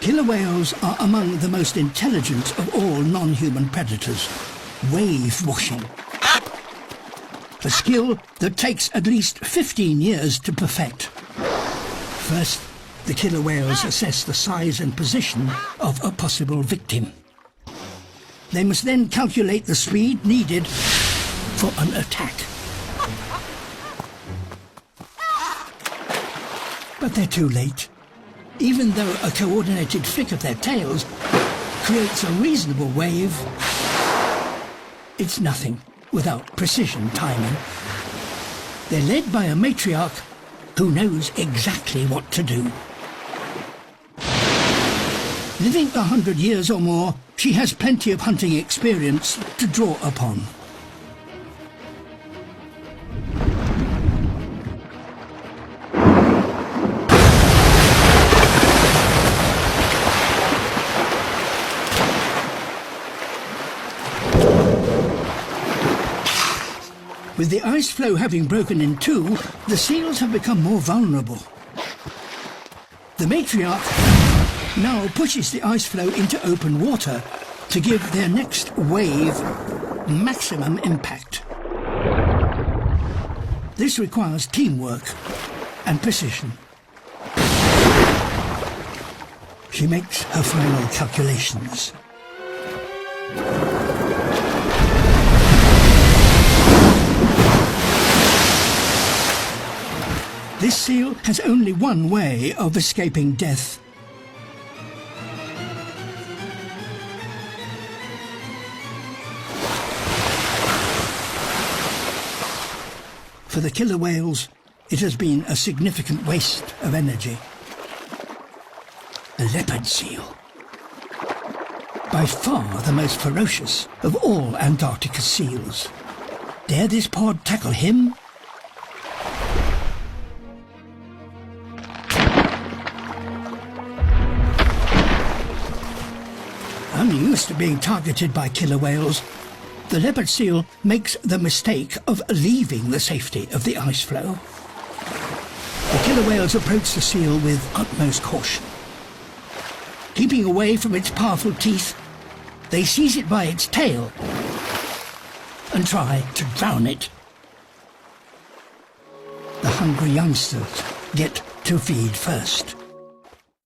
Killer whales are among the most intelligent of all non-human predators. Wave washing. A skill that takes at least 15 years to perfect. First, the killer whales assess the size and position of a possible victim. They must then calculate the speed needed for an attack. But they're too late. Even though a coordinated flick of their tails creates a reasonable wave, it's nothing without precision timing. They're led by a matriarch who knows exactly what to do. Living 100 years or more, she has plenty of hunting experience to draw upon. With the ice floe having broken in two, the seals have become more vulnerable. The matriarch now pushes the ice floe into open water to give their next wave maximum impact. This requires teamwork and precision. She makes her final calculations. This seal has only one way of escaping death. For the killer whales, it has been a significant waste of energy. A leopard seal. By far the most ferocious of all Antarctica seals. Dare this pod tackle him? Unused to being targeted by killer whales, the leopard seal makes the mistake of leaving the safety of the ice floe. The killer whales approach the seal with utmost caution. Keeping away from its powerful teeth, they seize it by its tail and try to drown it. The hungry youngsters get to feed first.